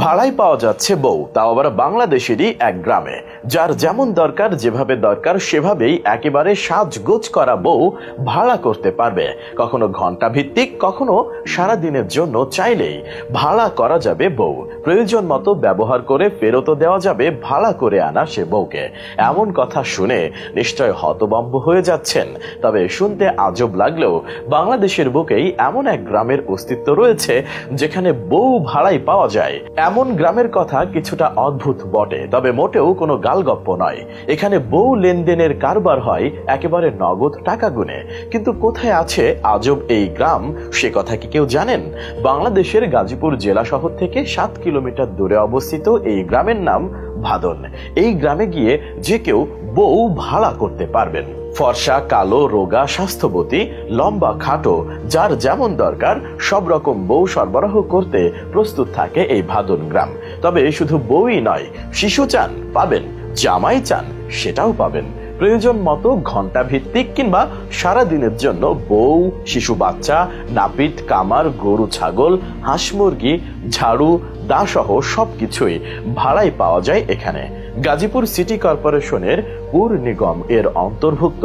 ভাড়ায় পাওয়া যাচ্ছে বউ, তাও আবার বাংলাদেশেরই এক গ্রামে। যার যেমন দরকার, যেভাবে দরকার সেভাবেই একেবারে সাজগোজ করা বউ ভাড়া করতে পারবে। কখনো ঘন্টা ভিত্তিক, কখনো সারাদিনের জন্য চাইলেই ভাড়া করা যাবে বউ। প্রয়োজন মতো ব্যবহার করে ফেরতও দেওয়া যাবে ভাড়া করে আনা সে বউকে। এমন কথা শুনে নিশ্চয় হতভম্ব হয়ে যাচ্ছেন। তবে শুনতে আজব লাগলেও বাংলাদেশের বুকেই এমন এক গ্রামের অস্তিত্ব রয়েছে যেখানে বউ ভাড়ায় পাওয়া যায়। এমন গ্রামের কথা কিছুটা অদ্ভুত বটে, তবে মোটেও কোনো গালগপ্প নয়। এখানে বউ লেনদেনের কারবার হয় একেবারে নগদ টাকা গুনে। কিন্তু কোথায় আছে আজব এই গ্রাম, সে কথা কি কেউ জানেন? বাংলাদেশের গাজীপুর জেলা শহর থেকে 7 কিলোমিটার দূরে অবস্থিত এই গ্রামের নাম ভাদন। এই গ্রামে গিয়ে যে কেউ বউ ভাড়া করতে পারবেন। ফর্সা, কালো, রোগা, স্বাস্থ্যবতী, লম্বা, খাটো, যার যেমন দরকার সব রকম বউ সরবরাহ করতে প্রস্তুত থাকে এই ভাদন গ্রাম। তবে শুধু বউই নয়, শিশু চান পাবেন, জামাই চান সেটাও পাবেন। প্রয়োজন মতো ঘন্টা ভিত্তিক কিংবা সারা দিনের জন্য বউ, শিশু বাচ্চা, নাপিত, কামার, গরু, ছাগল, হাঁস, মুরগি, ঝাড়ু, দাসহ সবকিছুই ভাড়ায় পাওয়া যায় এখানে। গাজীপুর সিটি কর্পোরেশনের পুর নিগম এর অন্তর্ভুক্ত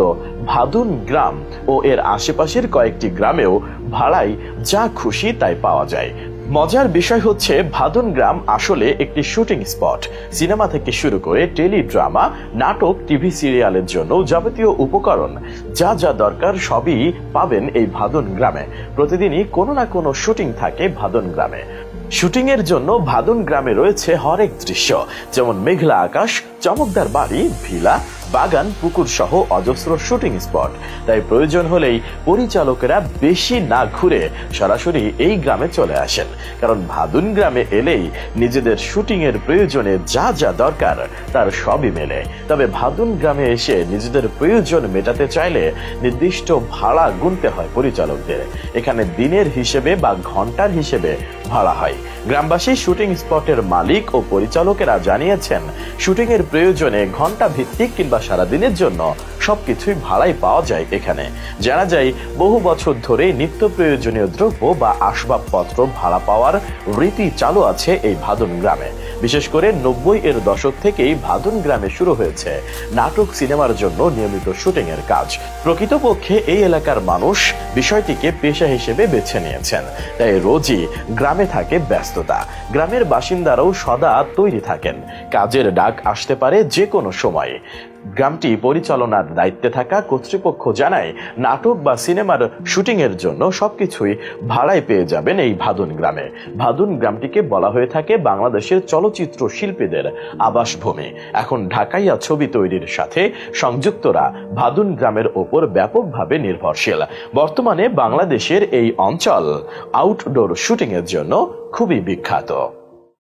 ভাদুন গ্রাম ও এর আশেপাশের কয়েকটি গ্রামেও ভাড়ায় যা খুশি তাই পাওয়া যায়। মজার বিষয় হচ্ছে ভাদুন গ্রাম আসলে একটি শুটিং স্পট। সিনেমা থেকে শুরু করে টেলিড্রামা, নাটক, টিভি সিরিয়ালের জন্য যাবতীয় উপকরণ যা যা দরকার সবই পাবেন এই ভাদুন গ্রামে। প্রতিদিনই কোনো না কোনো শুটিং থাকে ভাদুন গ্রামে। শুটিং এর জন্য ভাদুন গ্রামে রয়েছে হরেক দৃশ্য, যেমন মেঘলা আকাশ, চমকদার বাড়ি, ভিলা, বাগান, পুকুর সহ অজস্র শুটিং স্পট। তাই প্রয়োজন হলেই পরিচালকেরা বেশি না ঘুরে সরাসরি এই গ্রামে চলে আসেন। কারণ ভাদুন গ্রামে এলেই নিজেদের শুটিং এর প্রয়োজনে যা যা দরকার তার সবই মেলে। তবে ভাদুন গ্রামে এসে নিজেদের প্রয়োজন মেটাতে চাইলে নির্দিষ্ট ভাড়া গুনতে হয় পরিচালকদের। এখানে দিনের হিসেবে বা ঘন্টার হিসেবে ভাড়া হয়। গ্রামবাসী শুটিং স্পটের মালিক ও পরিচালকেরা জানিয়েছেন, শুটিং এর প্রয়োজনে ঘন্টা ভিত্তিক কিংবা সারাদিনের জন্য সবকিছুই ভাড়ায় পাওয়া যায় এখানে। জানা যায়, বহু বছর ধরে নিত্য প্রয়োজনীয় দ্রব্য বা আসবাবপত্র ভাড়া পাওয়ার রীতি চালু আছে এই ভাদুন গ্রামে। বিশেষ করে 90-এর দশক থেকেই ভাদুন গ্রামে শুরু হয়েছে নাটক, সিনেমার জন্য নিয়মিত শুটিং এর কাজ। প্রকৃতপক্ষে এই এলাকার মানুষ বিষয়টিকে পেশা হিসেবে বেছে নিয়েছেন। তাই রোজই গ্রামে থাকে ব্যস্ততা। গ্রামের বাসিন্দারাও সদা তৈরি থাকেন, কাজের ডাক আসতে পারে যে কোনো সময়। গ্রামটি পরিচালনার দায়িত্বে থাকা কর্তৃপক্ষ জানায়, নাটক বা সিনেমার শুটিং এর জন্য সবকিছুই ভাড়ায় পেয়ে যাবেন এই ভাদুন গ্রামে। ভাদুন গ্রামটিকে বলা হয়ে থাকে বাংলাদেশের চলচ্চিত্র শিল্পীদের আবাসভূমি। এখন ঢাকাইয়া ছবি তৈরির সাথে সংযুক্তরা ভাদুন গ্রামের ওপর ব্যাপকভাবে নির্ভরশীল। বর্তমানে বাংলাদেশের এই অঞ্চল আউটডোর শুটিং এর জন্য খুবই বিখ্যাত।